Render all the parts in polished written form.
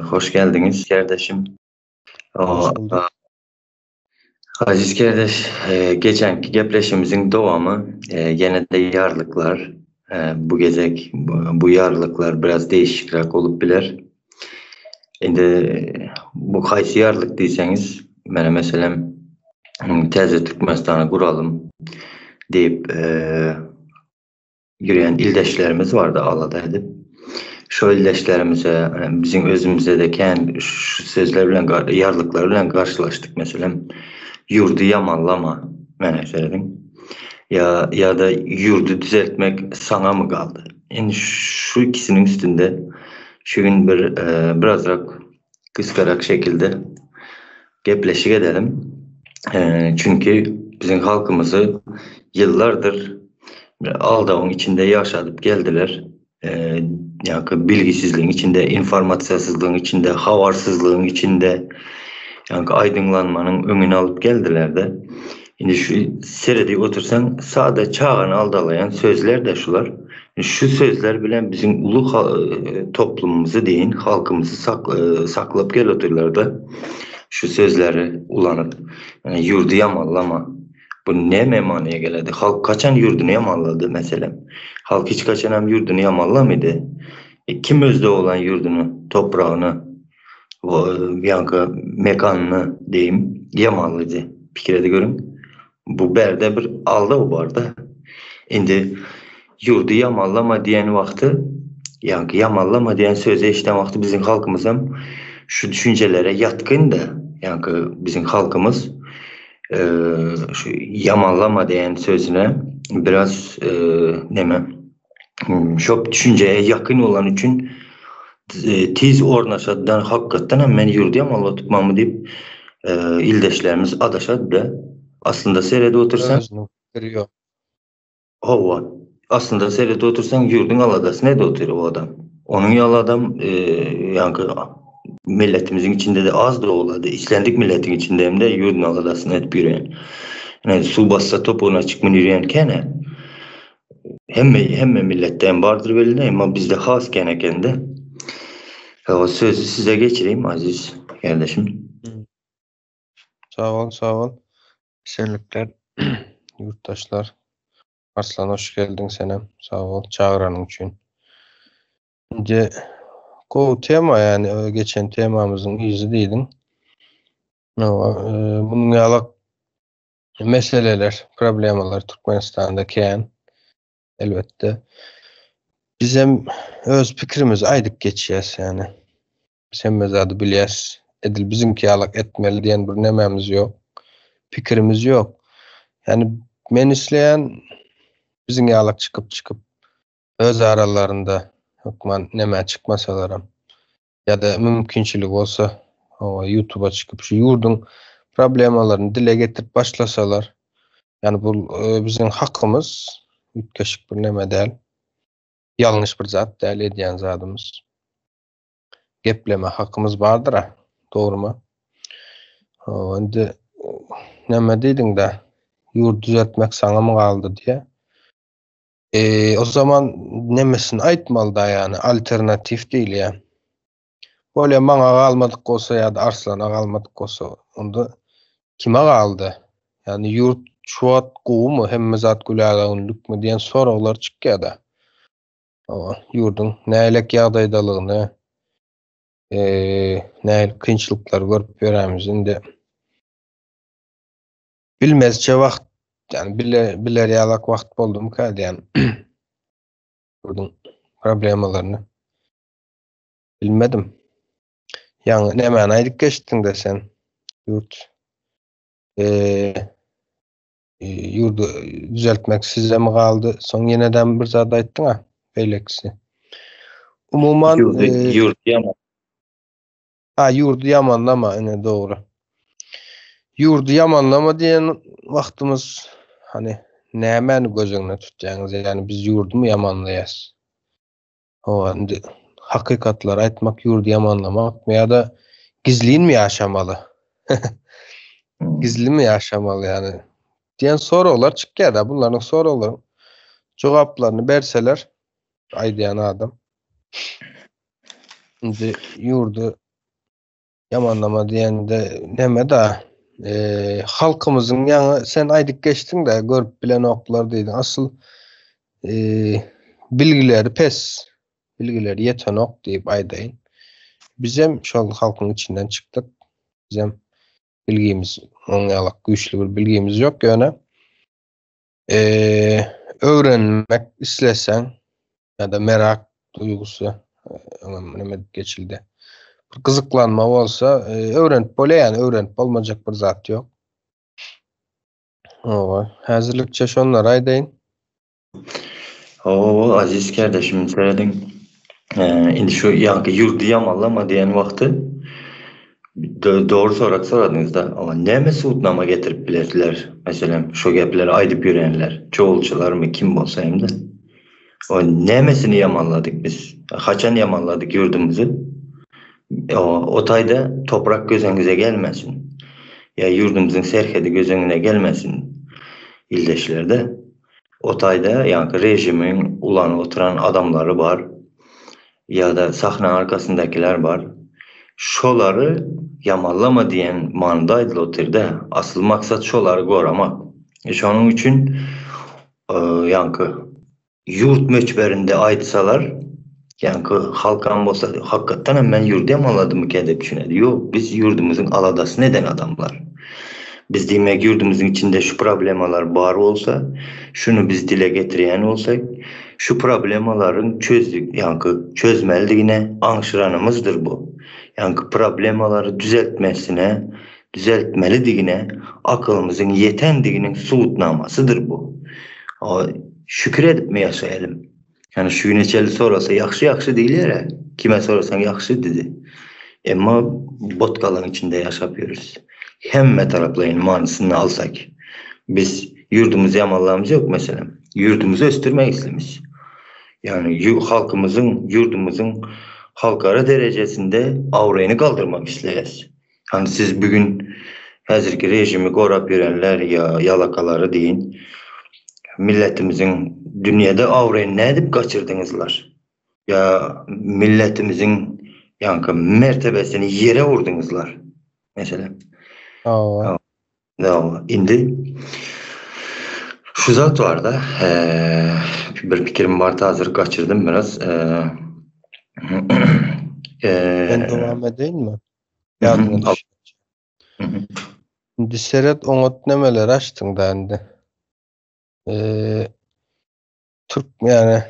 Hoş geldiniz kardeşim. Hoş bulduk. Aziz kardeş, geçenki gepleşimizin devamı gene de yarlıklar. Bu gezek, bu yarlıklar biraz değişiklik olup biler. Şimdi bu kaysi yarlık diyseniz, bana mesela teze Türkmenistan'ı kuralım deyip yürüyen ildeşlerimiz vardı Ağla'da edip. Şu ildeşlerimize, bizim özümüze de kendi şu sözlerle, yarlıklarla karşılaştık mesela. Yurdu yamallama, ben söyledim. Ya da yurdu düzeltmek sana mı kaldı? Yani şu ikisinin üstünde şu gün birazcık kıskarak şekilde gepleşik edelim. Çünkü bizim halkımızı yıllardır aldağın içinde yaşadıp geldiler. Yani bilgisizliğin içinde, informasyasızlığın içinde, havarsızlığın içinde, yani aydınlanmanın önünü alıp geldiler de. Şimdi şu seride otursan sağda çağını aldalayan sözler de şular. Şu sözler bilen bizim ulu toplumumuzu deyin, halkımızı saklap gel oturlar da şu sözleri ulanıp yani yurdu yamallama. Bu ne memaniye geldi? Halk kaçan yurdunu yamalladı mesela. Halk hiç kaçan hem yurdunu yamallamadı. Kim özde olan yurdunu, toprağını, yankı mekanını diyeyim yamalladı. Bir kere de görün. Bu berde bir alda o barda. Şimdi yurdu yamallama diyen vakti, yani yamallama diyen söze işten vakti bizim halkımızın şu düşüncelere yatkın da, yani bizim halkımız şu yamallama diyen sözüne biraz çok düşünceye yakın olan için tiz ornaşadan hakikaten hemen yurdu yamalla tutmamı deyip ildeşlerimiz adaşadı da aslında seyrede otursan hava aslında seyrede otursan yurdun aladasına da oturuyor o adam. Onun yalı adam yani milletimizin içinde de az da oladı. İslendik milletin içinde hem de yurdun aladasına hep yürüyen. Yani su bassa topuğuna çıkmın yürüyen kene hem milletten vardır belli ama bizde has gene kendi. O sözü size geçireyim aziz kardeşim. Sağ ol. Esenlikler, yurttaşlar. Arslan hoş geldin senem. Sağ ol çağıranın için. Şimdi bu tema yani geçen temamızın izi değildin. Bunun yalak meseleler, problemalar Türkmenistan'da keyin elbette. Bizim öz fikrimiz aydık geçeceğiz yani. Sen mezadı bilyas edil bizimki yalak etmeli diyen bir nememiz yok. Fikrimiz yok. Yani men isleyen bizim yalak çıkıp öz aralarında hukman neme çıkmasalar ya da mümkünçilik olsa YouTube'a çıkıp şu yurdun problemalarını dile getirip başlasalar yani bu bizim hakkımız ütkeşik bir neme değil. Yanlış bir zat değil ediyen zadımız. Gepleme hakkımız vardır ha. Doğru mu? Şimdi neme deydin de yurt düzeltmek sana mı kaldı diye. O zaman nemesini aytmalı da yani alternatif değil ya. Böyle bana kalmadık olsa ya da Arslan'a kalmadık olsa onda kime kaldı? Yani yurt şuat kuğu mu hem mezat gülağınlık mı diyen sorular çıkıyor da. Yurdun neylek yağdaydalığını neyl kınçlıklar görüp veremizin de bilmezçe vakt yani biler yalak vakt buldum kaldı yani yurdun problemalarını bilmedim. Yani ne manaydık geçtin de sen yurt yurdu düzeltmek size mi kaldı? Son yeniden bir zat ayttın ha beyleksi. Umuman Yurdu yaman. Yurdu yamanlama ne doğru. Yurdu yamanlama diyen vaktimiz hani nemen gözüne tutacağınız yani biz yurdu mu yamanlayas. O andi hakikatlar aytmak yurdu yamanlamak ya da gizliyin mi yaşamalı? Gizli mi yaşamalı yani? Diyen sorular çıkıyor da bunların soruların cevaplarını verseler aydayan adam. Şimdi yurdu Yamanlama diýende neme da halkymyzyň ýa sen aýdyp geçdiň de görüp bilen oklar diýdiň. Asyl bilgileri pes, bilgileri ýetenok diýip aýdaýyn. Bizem şol halkyň içinden çykdyk. Bizem bilgimiz, oňalyk güýçli bir bilgimiz ýok ýöne. Öwrenmek isleseň ýa-da merak duýgusy neme geçildi. Bir gyzyklanma bolsa, öwrenip bolýan, öwrenip bolmajak bir zat ýok. Owa, häzirlikçe şonları aýdaýyn. O aziz kardeşim söyledin. Indi şu yankı yurdu yamallama diyen vakti doğru soradınız da ama neme suutnama getirip biletler mesela şu gepleri aydıp yörenler çoğulçular mı kim bolsa hem de o nemesini yamalladık biz haçan yamalladık yurdumuzu o tayda toprak gözünüze gelmesin ya yurdumuzun serhedi gözüne gelmesin ildeşlerde o tayda yankı rejimin ulanı oturan adamları var ya da sahne arkasındakiler var. Şoları yamallama diyen manadaydı o tirde. Asıl maksat şoları goramak. Şonun için yankı yurt möçberinde aytsalar yankı halkan bolsa hakikaten hemen yurdu yamalladım ki edip düşünedi. Yok biz yurdumuzun aladası neden adamlar? Biz demek yurdumuzun içinde şu problemalar var olsa, şunu biz dile getiren olsak, şu problemaların çözmeliğine anşıranımızdır bu. Yani problemaları düzeltmeliğine akılımızın yetendiğinin suutnamasıdır bu. Şükür edip mi yaşayalım? Yani şu neçeli sorasa yaxşı değil ya. Kime sorasan yaxşı dedi. Ama botkalın içinde yaşapıyoruz. Hem taraflayın manısını alsak. Biz yurdumuzu yamallamamız yok mesela. Yurdumuzu östürmek istemiş. Yani yurdumuzun halkara derecesinde avrayını kaldırmak isteyiz. Hani siz bugün hazırki rejimi korap görenler ya yalakaları deyin. Milletimizin dünyada avrayını ne edip kaçırdınızlar? Ya milletimizin yankı mertebesini yere vurdunuzlar. Mesela. Indi şu zat var da bir fikrim vardı hazır kaçırdım biraz. Ben devam edeyim mi? Yardım Şimdi seret oňat nemeler açtın da endi. Yani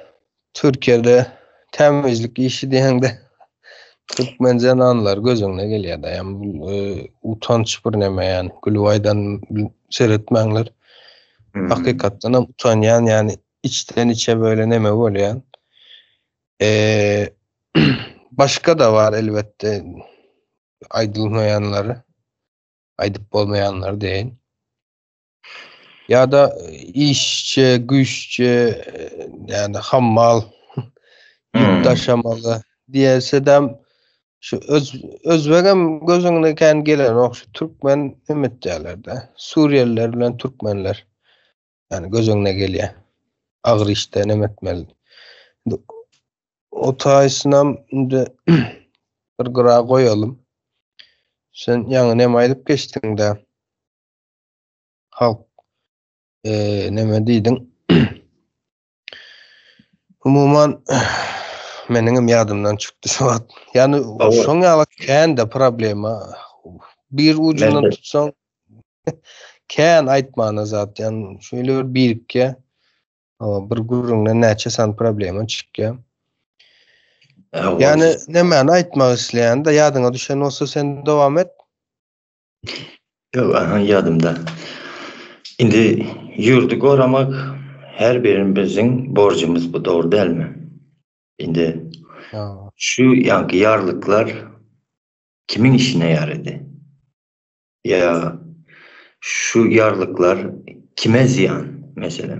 Türkiye'de temizlik işi diýende Türkmence anlar gözüňe gelýär da. Yani utanç bir neme yani. Gülwaýdan seretmeňler. Hakykatdan utanýan yani içten içe böyle neme bolýan. Başka da var elbette aydylmayanları, aydyp bolmayanlar deýin. Ya da işçi, güççi, yani hammal, yurttaşamalı diýesedem şu özbegem gözüňe gelen okşu Türkmen ümit diýerler. Suriyeliler bilen Türkmenler yani gözüňe gelýär. Agyr işte nemetmeli. O taýsynam bir gyra goýalım. Sen ýa-ni neme aýdyp geçdiň de halk neme diýdiň? Umuman meniňim ýadymdan çykdy şu wagt. Yani şoňa kän de problema. Bir ucundan tutsaň kän aýtmana zat. Yani şöyle bir birikke bir gurrundan näçe san problema çykýar. Yani nemeni aýtmak isleýän-de ýadyňa düşen olsa sen dowam et. Yok, ýadymda. Indi yurdu goramak her birimizin borcumuz bu, doğru değil mi? Indi şu yankı yarlıklar kimin işine yaradı? Ya şu yarlıklar kime ziyan mesela?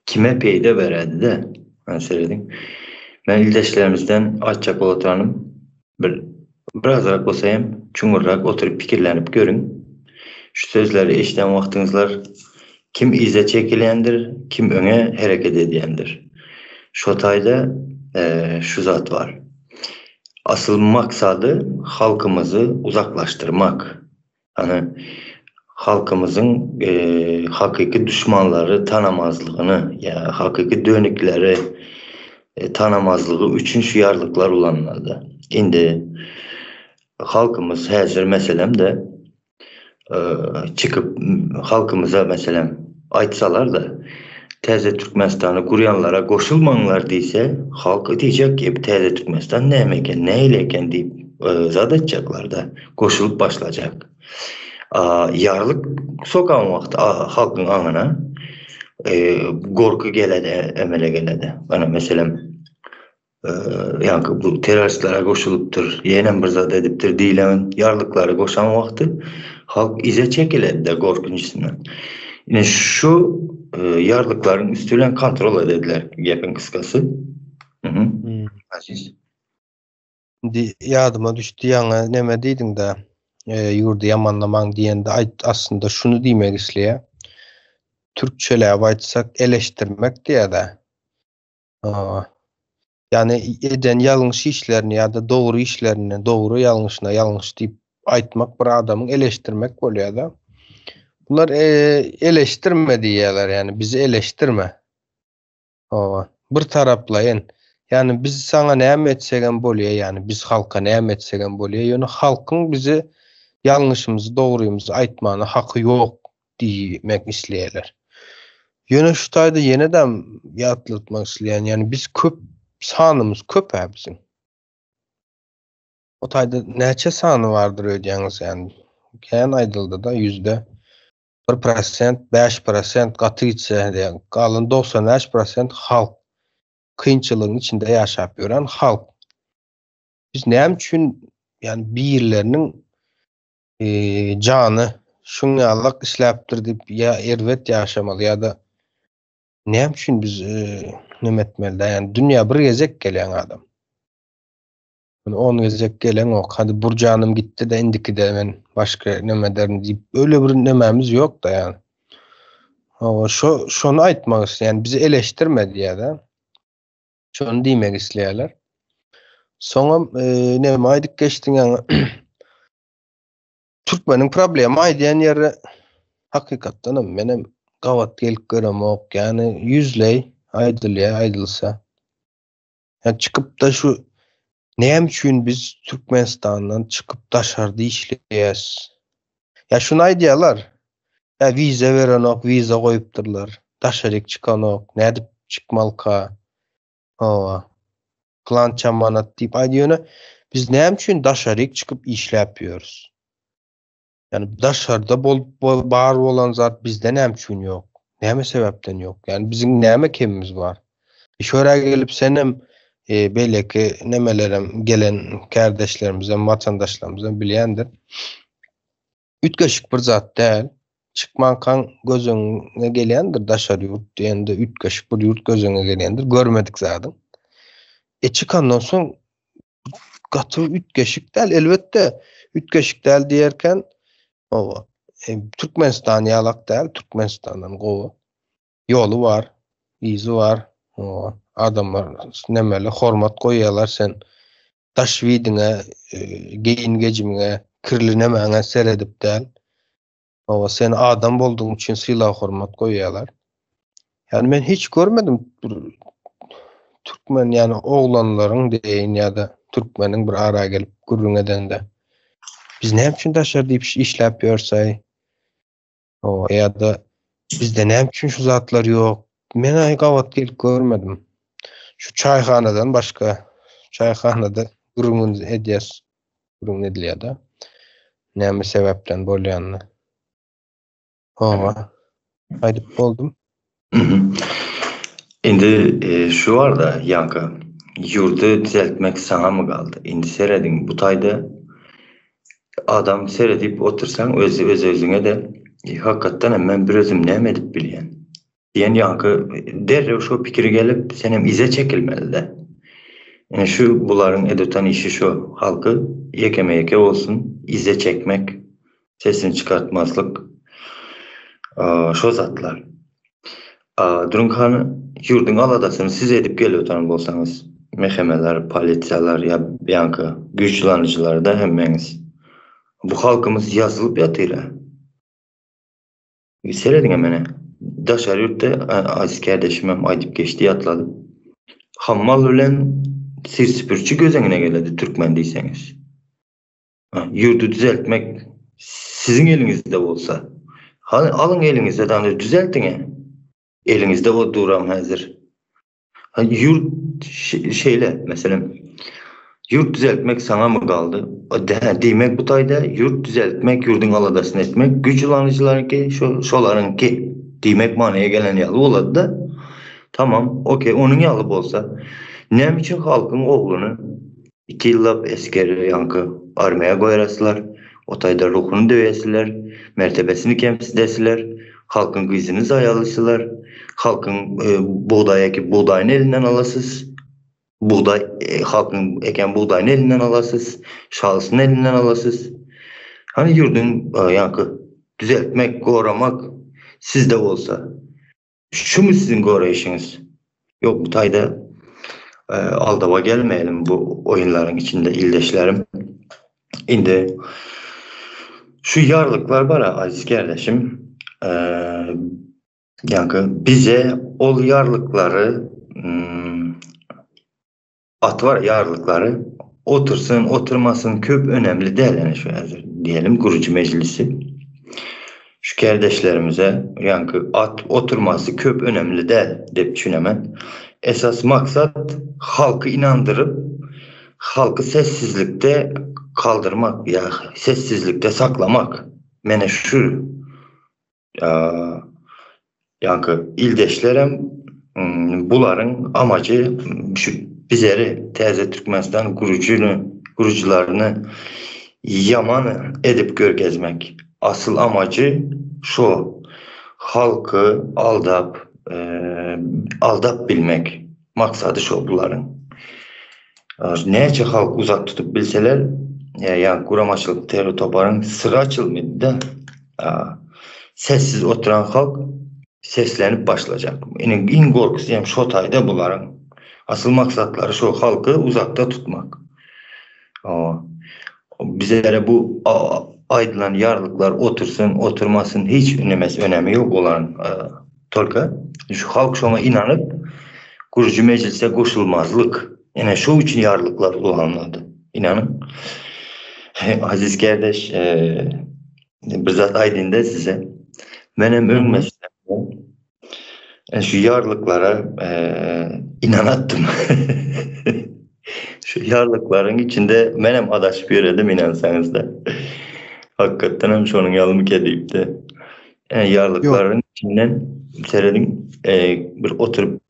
Kime peyde veredi de? Ben söyledim. Ben ildeşlerimizden açacak olanım birazrak olsayım, çuңurrak oturup pikirlenip görün. Şu sözleri eşiten vaxtınızlar kim ize çekilendir, kim öne hareket ediyendir. Şu tayda şu zat var. asıl maksadı halkımızı uzaklaştırmak. Hani halkımızın hakiki düşmanları tanımazlığını ya hakiki dönükleri tanımazlığı üçün şu yarlıklar ulanmadı. Indi halkımız hazır meselem de çıkıp halkımıza meselem aytsalar da Təze Türkmenistan'ı kuryanlara koşulmanlar deyse halkı diyecek ki Təze Türkmenistan ne emeken, ne eyleyken deyip zat edecekler da koşulup başlayacak. Yarlık sokan vakti halkın anına korku geledi, emele geledi. Bana mesela yani bu teröristlere koşuluptur, yenen bir zat ediptir deyilen yarlıkları koşan vakti halk ize çekiledi de korkuncusundan. Yani şu yarlıkların üstünden kontrol edildiler yapın kıskası. Hı hı. Aziz. Yadıma düştü yana neme deydin de yurdu yamanlaman diyen de aslında şunu demek istiyor. Türkçe'le aytsak eleştirmek diye de. Yani eden yanlış işlerini ya da doğru işlerini doğru yanlışına yanlış deyip aytmak bir adamın eleştirmek oluyor da. Bunlar eleştirme diyorlar yani bizi eleştirme. Bir taraplayın. Yani biz sana ne etsegen boluyor yani biz halka ne etsegen boluyor. Yani halkın bizi yanlışımızı doğruyumuzu aytmana hakkı yok demek isteyeler. Yani şu tayda yeniden yatlatmak isteyen yani biz köp sanımız köp bizim. O tayda neçe sanı vardır ödeyeniz yani. Keyan aydıldı da %1%, 5% katı içse yani kalın 95% halk kıyınçılığın içinde yaşap gören halk. Biz ne için yani birlerinin canı şunyalık işleptir deyip ya ervet yaşamalı ya da ne için biz nömetmeli yani dünya bir gezek gelen adam. Yani 10 gezek gelen o. Hadi burcanım gitti de indiki de ben başka nemederim deyip öyle bir nememiz yok da yani. Şunu aytmak isteyen yani bizi eleştirmedi ya da şunu demek isteyenler. Sonra neme aydık geçtin yani Türkmenin problemi aydiyen yeri hakikaten benim gavat gelip göremok yani yüzley aydılsa yani çıkıp da şu neyem için biz Türkmenistan'dan çıkıp dışarıda işleyes ya şunu aydiyalar ya vize veren ok vize koyuptırlar dışarık çıkan ok ne edip çıkmalka plan çamanat deyip aydiyonu biz neyem için dışarık çıkıp işle yapıyoruz. Yani dışarıda bar olan zat bizde neyem için yok. Neyme sebepten yok. Yani bizim neyme kemimiz var. Şöyle gelip senem belki nemelerim gelen kardeşlerimizden, vatandaşlarımızdan bilendir. Ütgaşık bir zat değil. Çıkman kan gözüne gelendir. Daşar yurt diyende ütgaşık bir yurt gözüne gelendir. Görmedik zaten. Çıkandan sonra katı ütgaşık değil. Elbette ütgaşık değil diyerken o Türkmenistan yalak değil. Türkmenistan'dan kovu. Yolu var. İzi var. O adamlar nemeli hormat koyuyorlar sen taş vidine geyin gecimine kirli nemene seredip del. O sen adam olduğun için silah hormat koyuyorlar. Yani ben hiç görmedim Türkmen yani oğlanların deyin ya da Türkmenin bir ara gelip gurrun eden de. Biz ne için taşar deyip iş yapıyorsay o ya da bizde ne için şu zatlar yok. Ben ay gavat gelip görmedim. Şu çayxanadan başka çayxanada gurrun ediyas gurrun ediliyor da. Näme sebepden bolýanly. Aýdyp boldum. Indi şu var da Yanka, yurdu düzeltmek sana mı kaldı? Indi seredin bu tayda adam seredip otursan özüne de hakikaten hemen bir özüm näme edip bilýän. Diyen Yanka derrew şu pikiri gelip senem ize çekilmeli de. Yani şu buların edetan işi şu halkı yeke olsun ize çekmek, sesini çıkartmazlık şu zatlar. Durun kanı yurdun aladasını siz edip geliyor tanım bolsanız mehemeler, polisiyalar ya yankı güçlanıcılar da hemmeniz. Bu halkımız yazılıp yatıyla. Seyredin hemen. Daşar yurtta aziz kardeşimem aydıp geçti yatladı. Hammal bilen sir süpürçü gözüne geledi Türkmen deyseniz. Yurdu düzeltmek sizin elinizde olsa. Alın elinizde de düzeltin ya. Elinizde o duram hazır. Yurt şeyle mesela yurt düzeltmek sana mı kaldı? Demek bu tayda yurt düzeltmek, yurdun aladasını etmek, güçlanıcılar ki şoların ki demek manaya gelen yalı oladı da tamam, okey, onun yalı olsa ne için halkın oğlunu 2 yıllap eskeri yankı armaya koyarasılar, o tayda ruhunu dövesiler, mertebesini kemsidesiler, halkın kızını zayalısılar, halkın buğdayını elinden alasız, buğday halkın eken buğdayını elinden alasız, şalısını elinden alasız. Hani yurdun yankı düzeltmek, korumak sizde olsa. Şu mu sizin koruyuşunuz? Yok bu tayda aldava gelmeyelim bu oyunların içinde ildeşlerim. Şimdi şu yarlıklar var ya aziz kardeşim, yankı bize ol yarlıkları at var yarlıkları otursun oturmasın köp önemli değil yani şu hazır diyelim kurucu meclisi. Şu kardeşlerimize yankı at oturması köp önemli değil deyip düşünemen. Esas maksat halkı inandırıp halkı sessizlikte kaldırmak ya sessizlikte saklamak. Mene şu yankı ildeşlerim buların amacı şu bizleri teze Türkmenistan kurucularını yaman edip görgezmek. Asıl amacı şu halkı aldap bilmek. Maksadı şu bunların. Neyce halk uzak tutup bilseler yani kuramaçılık terör toparın sıra açılmadı da sessiz oturan halk seslenip başlayacak. En korkusu hem şu tayda bunların. Asıl maksatları şu halkı uzakta tutmak. Bizlere bu aydınlan yarlıklar otursun oturmasın hiç önemi yok olan Tolga. Şu halk şuna inanıp kurucu meclise koşulmazlık. Yani şu için yarlıklar kullanıldı. İnanın. Aziz kardeş bizzat aydın'da size benim ölmesem şu yarlıklara inanattım. Şu yarlıkların içinde benim adaş göredim inansanız da. Hakikaten hem şunun yalımı kediyip de yarlıkların içinden seyredin bir oturup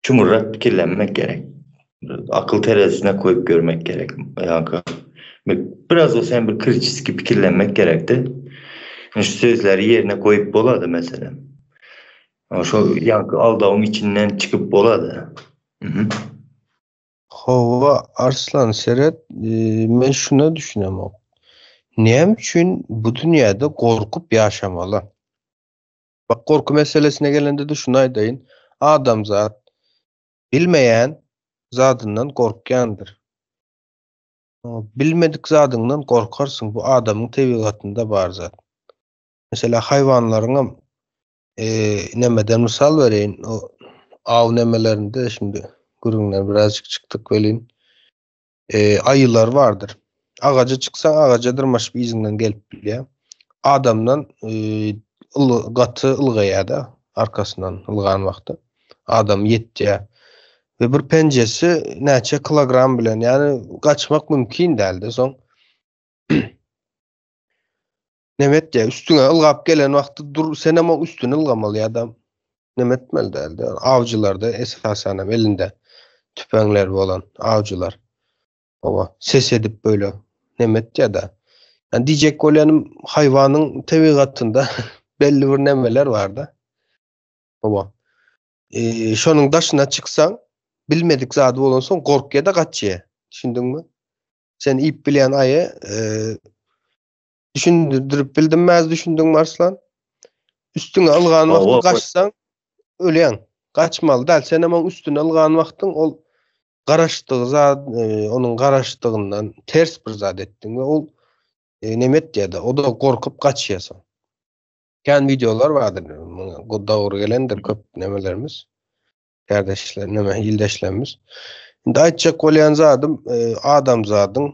çumurra fikirlenmek gerek. Akıl terazisine koyup görmek gerek. Yani, biraz o sen bir kritik fikirlenmek gerekti. Şu sözleri yerine koyup boladı mesela. Ama şu yankı aldağım içinden çıkıp boladı. Hova Arslan Seret, men şuna düşünemem. Niyem üçün bu dünyada korkup yaşamalı? Bak korku meselesine gelende de şunu aydayın. Adam zat bilmeyen zadından korkyandır. Bilmedik zadından korkarsın. Bu adamın tebigatında bar zat. Mesela hayvanlarına nemeden misal vereyim. O av nemelerinde şimdi gurunlar birazcık çıktık velin. Ayılar vardır. Ağaca çıksan ağaca dırmaş bir izinden gelip biliyor. Adamdan gatı ılgaya da arkasından ılgan vakti. Adam yetti ve bir pencesi neçe kilogram bilen yani kaçmak mümkün değildi. Son nemet ya üstüne ılgap gelen vakti dur sen ama üstüne ılgamalı adam. Nemetmel değildi. Yani avcılarda esasen elinde tüfekler olan avcılar. Baba ses edip böyle nemet ya da yani diyecek olanım hayvanın tebigatında belli bir nemeler vardı. Baba şonun daşına çıksan bilmedik zadı olan son korkuya da kaçıya. Düşündün mü? Sen ip bilen ayı düşündürüp bildirmez düşündün mü Arslan? Üstüne algan vakti kaçsan öleyen. Kaçmalı. Del sen hemen üstüne algan vaktin ol garaşdyğı zat, onun garaşdygyndan ters bir zat etdiň we ol nemet diýdi, o da gorkup gaçýasaň. Kän videolar bardyr. Bu dogry gelendir köp nemelerimiz. Kardeşler, neme ildeşlerimiz. Indi aýtjak bolýan zadym, adam zadyň,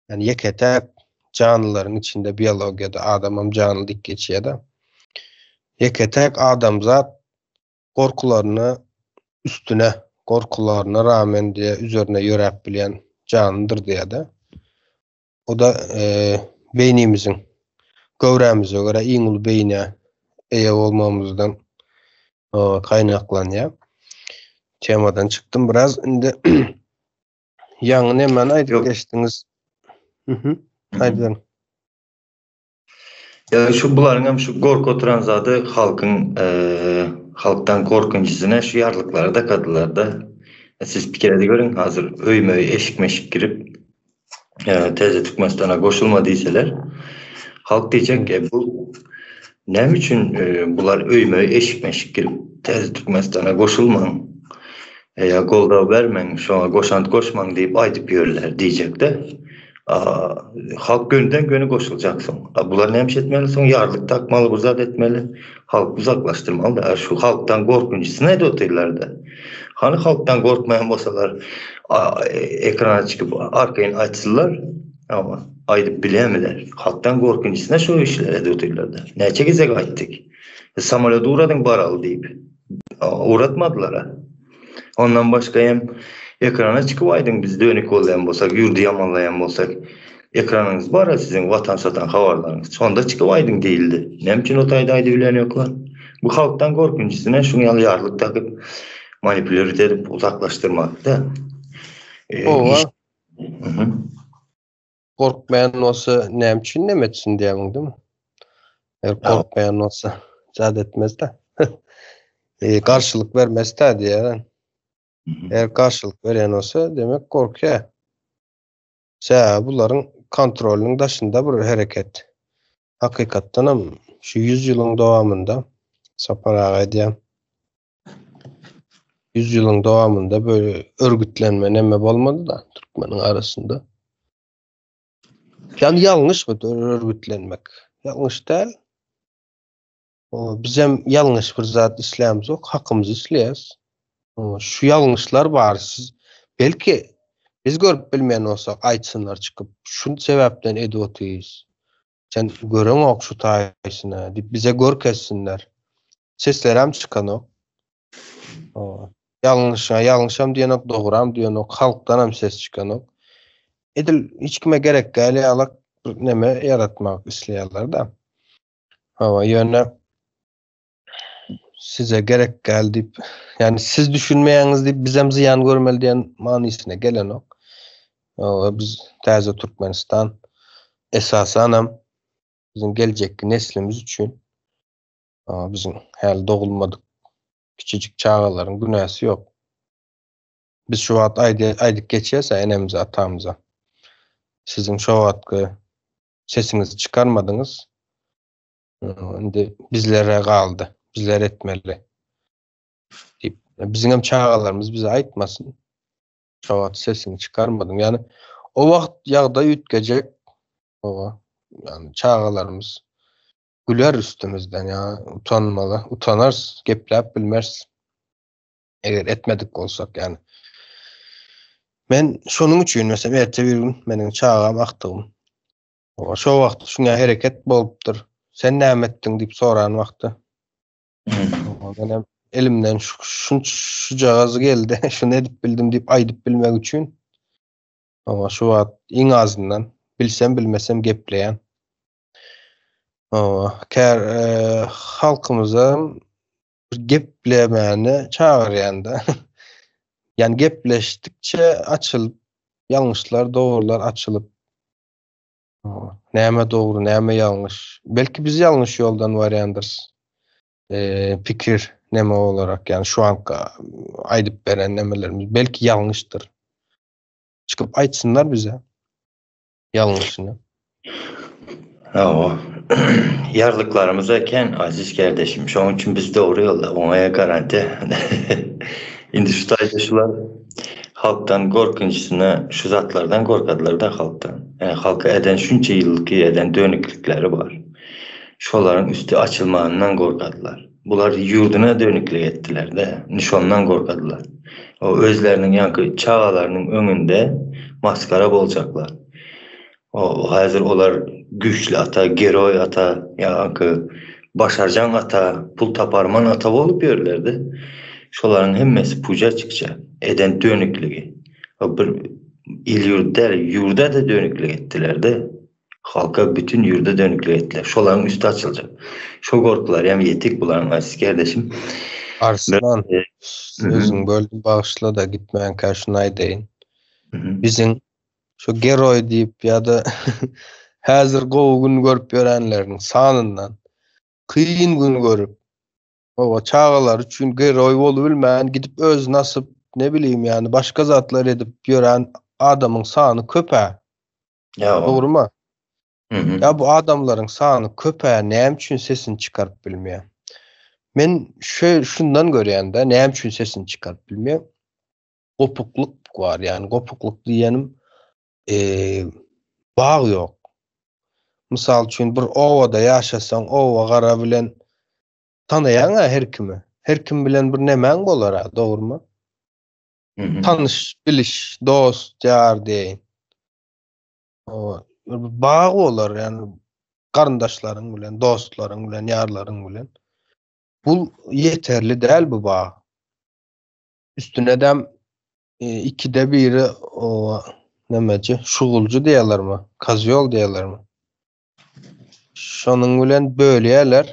yani ýeketäk canlıların içinde biyologiyada adamam canlı dik geçýär-de. Ýeketäk adam zat gorkularyny üstüne, gorkularyna rağmen diye üzerine ýöräp bilýän canlıdır diýär-de. O da beynimiziň göwrämize göre iň ulu beýne eýe bolmamyzdan kaynaklanýar. Temadan çıktım biraz. Indi ýaňy nemeni aýdyp geçdiňiz. Aýdyň. Ya şu buların hem şu gorku oturan zady halktan korkunçysına şu yarlıklarda kadılarda siz pikirede görün hazır öýmöý eşik meşik girip teze Türkmenistan'a koşulma diýseler halk diýecek ki bu näme üçin bular öýmöý eşik meşik girip teze Türkmenistan'a koşulmaň ya golda bermeň şoňa goşant goşmaň diýip aýdyp ýörler diýjek de. Halk gönden göne koşulacaksın. Bunlar neymiş etmeli? Son yarlık takmalı, uzat etmeli. Halk uzaklaştırmalı da. Şu halktan korkuncusu neydi o tillerde? Hani halktan korkmayan olsalar ekrana çıkıp arkayın açsınlar ama aydıp bilemiyorlar. Halktan korkuncusuna şu işlere de o tillerde. Ne çekizek ayttık? Samolyota uğradın baralı deyip. Uğratmadılar ha. Ondan başka hem ekrana çıkıp aydın biz dönük olayan bolsak, yurdu yamanlayan bolsak ekranınız var ya sizin vatan satan havarlarınız. Sonda çıkıp aydın değildi. Ne için o tayda aydı bilen yoklar. Bu halktan korkuncusuna şunu yarlık takıp manipüler edip uzaklaştırmak da. Korkmayan olsa ne için nemetsin diyelim değil mi? Eğer korkmayan olsa zat etmez de. Karşılık vermez de diye. Eğer karşılık veren olsa demek korkuyor. Bunların kontrolünün dışında bir hareket. Hakikaten ama şu 100 yılın devamında Sapar Ağa diyen 100 yılın devamında böyle örgütlenme neme olmadı da Türkmenin arasında. Yani yanlış mı örgütlenmek? Yanlış değil. Bizim yanlış bir zat İslam'ımız yok. Hakkımızı işleyiz. Şu yanlışlar var. Siz belki biz görüp bilmeyen olsak aytsınlar çıkıp şu sebepten ediyotiyiz. Sen görün ok şu taýysyna dip bize görkezsinler. Seslerim çıkan ok. Yanlışam diyen ok, doğram diyen ok, halktan hem ses çıkan ok. Edil hiç kime gerek gäli alak neme yaratmak isleýärler da. Ýöne size gerek geldi, yani siz düşünmeýäňiz diýip bizem ziyan görmeli diýen manysyna gelen ok. Biz täze Türkmenistan esasan hem bizim gelecek neslimiz üçin bizim häli dogulmadyk kiçijik çağalaryň günäsi ýok. Biz şu wagt aýdyp geçýärse enemize atamyza sizin şu wagtky sesinizi çıkarmadyňyz. Indi bizlere galdy. Bizler etmeli. Bizim hem çağalarımız bize aitmasın. Çağat sesini çıkarmadım. Yani o vakt yağda yütkecek. Yani çağalarımız güler üstümüzden ya. Utanmalı. Utanarız. Geplep bilmez. Eğer etmedik olsak yani. Ben şunun için mesela ertesi bir gün benim çağam aktığım. Şu vakt şuna hareket bolupdur. Sen ne ettin deyip soran vakti. Benim elimden şu cihazı geldi. Şunu edip bildim deyip aydıp bilmek için. Ama şu wagt iň azından bilsem bilmesem gepleyen. Halkımıza geplemeni çağırýan da. Yani gepleşdikçe açılıp yanlışlar, doğrular açılıp näme doğru, näme yanlış. Belki biz yanlış yoldan varýandyr. Pikir neme olarak yani şu an aydıp veren nemelerimiz belki yanlıştır. Çıkıp aytsınlar bize yanlışını. Yarlıklarımıza eken aziz kardeşim. Şu an için biz doğru yolda. Onaya garanti. Indi şu taýdaşlar halktan korkunçsuna şu zatlardan korkadılar da halktan. Yani halka eden şunca yıllık eden dönüklükleri var. Şoların üstü açılmağından korkadılar. Bular yurduna dönüklük ettiler de nişondan korkadılar. O özlerinin yankı çağalarının önünde maskara olacaklar. O hazır olar güçlü ata, geroy ata, yankı başarcan ata, pul taparman ata olup yerlerdi. Şoların hemmesi puca çıkacak. Eden dönüklüğü. O bir yurda da dönüklük ettiler de. Halka bütün yurda dönüklük ettiler. Şoların üstü açılacak. Şo korktular. Yani yetik buların aziz kardeşim. Arslan, Hı hı, sözün böldüm bağışla da gitmeyen karşınay deyin. hı hı. Bizim şu geroy deyip ya da hazır gün görüp görenlerin sanından kıyın gün görüp o çağalar üçün geroy bolu bilmeyen gidip öz nasip ne bileyim yani başka zatlar edip gören adamın sanı köpe. Ya Doğru o. mu? Hı hı, Ya bu adamların sanı köpe neyem için sesini çıkarıp bilmiyor. Men şundan görýän de näme üçin sesini çıkarıp bilmiyor. Gopukluk var yani gopukluk diýenim bağ yok. Misal üçin bir owada ýaşasaň owa gara bilen tanaýan her kimi. Her kim bilen bir nemäň bolar, dogrymy? hı hı. Tanış, biliş, dost, ýar diýin. O bağ bolar yani garyndaşlaryň bilen, dostlaryň bilen, ýarlaryň bilen. Bu yeterli däl bu bağ. Üstüne dem ikide biri o nemeci şugulcu diýerlermi? Kazyol diýerlermi? Şonuň bilen bölýärler.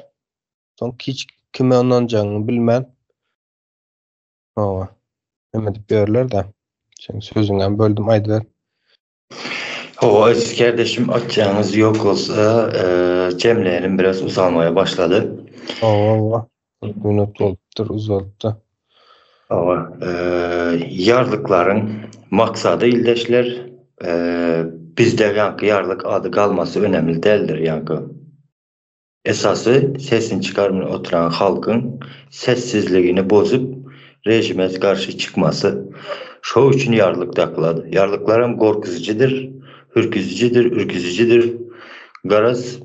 Soň hiç kime onanjagyny bilmän. O neme diýip berler de. Sen sözüňden böldüm aýdyber. O aziz kardeşim açacağınız yok olsa cemleyelim biraz uzalmaya başladı. O 40 minut bolupdyr, uzalpdy. Ama yarlıkların maksadı ildeşler. Bizde yankı yarlık adı kalması önemli değildir yankı. Esası sesini çıkarmaya oturan halkın sessizliğini bozup rejime karşı çıkması. Şo için yarlık takıladı. Yarlıklarım korkutucudur, ürküzücüdür. Garaz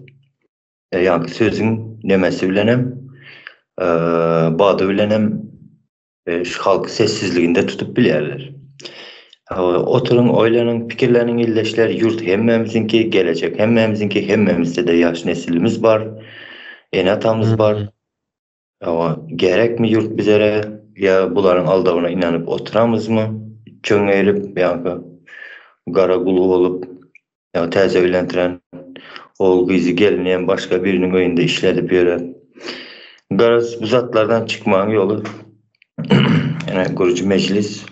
yankı sözün nemesi bilenem, badı bilenem, şu halkı sessizliğinde tutup bilirler. Oturun, oylanın, fikirlerinin illeşler yurt hemmemizinki gelecek, hemmemizde de yaş nesilimiz var, enatamız var. Ama gerek mi yurt bizlere ya buların aldavına inanıp oturamız mı? Çöngeyip yani gara kulu olup ya teze öylentiren ol bizi gelmeyen başka birinin oyunda işledip yöre. Garaz bu zatlardan çıkmanın yolu yani kurucu meclis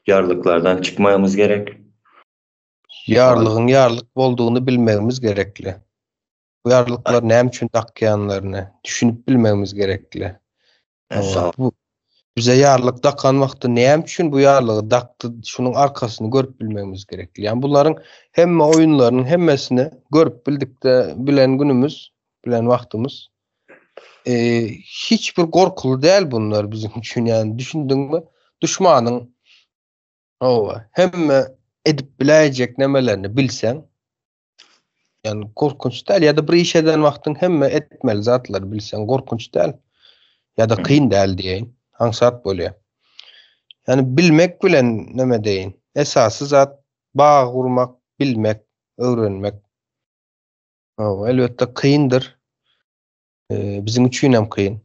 yarlıklardan çıkmamız gerek. Yarlygyň yarlyk boldugyny bilmegimiz gerekli. Bu yarlyklar näme üçin takýanlaryny düşünüp bilmegimiz gerekli. Sağ ol. Bu bize yarlyk dakan wagtda näme üçin bu yarlygy dakdy, şunun arkasyny görüp bilmegimiz gerekli. Yani bunların hemme oyunlarynyň hemmesini görüp bildikde bilen günümüz, bilen wagtymız hiç bir gorkulu däl bunlar bizim üçin yani düşündiňmi? Düşmanyň hemme edip biläjek nemelerini bilseň yani korkunç däl ya da bir iş eden wagtyň hemme etmeli zatlar bilseň korkunç däl ya da kıyın däl diýeň. Haňsat bolýar. Yani bilmek bilen neme deyin. Esasy zat bağ gurmak, bilmek, öwrenmek. Elbette kıyındır. Bizim üçin hem kıyın.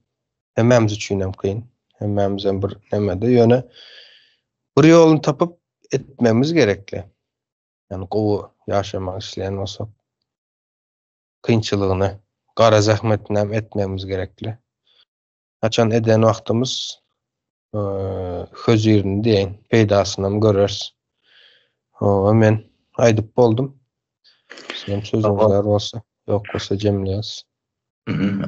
Hemmemiz üçin hem kıyın. Hemmemizden bir neme de ýöne bir ýoluny tapyp etmemiz gerekli. Yani gowy ýaşamak isleýän bolsak kıyınçylygyny, gara zahmetini hem etmemiz gerekli. Haçan eden wagtymız hözirini diýen peýdasyny görers. Men aýdyp boldum. Sen sözüňler bolsa, ýok bolsa jemleýäs.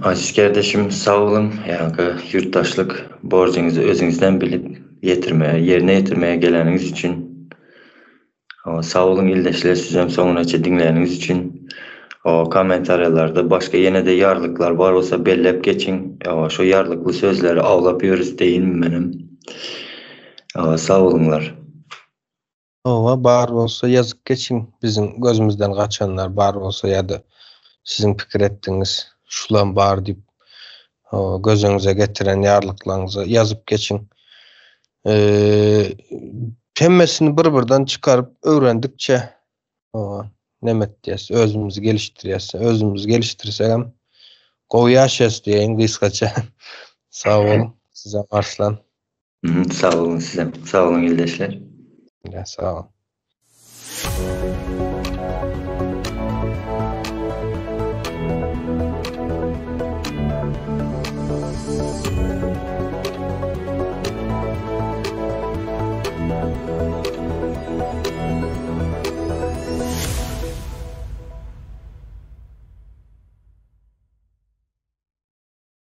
Aziz kardeşim sağ olun. Yani yurttaşlık borcunuzu özünüzden bilip yerine yetirmeye geleniniz için sağ olun ildeşler sizem soňraça dinleýäniniz için. O komentarlarda başka yine de yarlıklar var olsa bellep geçin. Şu yarlıklı sözleri avlap yürüz deyin benim. Sağ olunlar. Ova bar bolsa yazıp geçin. Bizim gözümüzden kaçanlar bar bolsa ya da sizin pikir ettiğiniz şulan bar deyip gözünüze getiren yarlıklarınızı yazıp geçin. Hemmesini bir-birden çıkarıp öğrendikçe nemet diyes, özümüzü geliştiriyes. Özümüzü geliştirsek hem gowy ýaşaýas diýen kıskaça. Sağ olun. Size Arslan. Sağ olun size. Sağ olun ildeşler. Ya, sağ olun.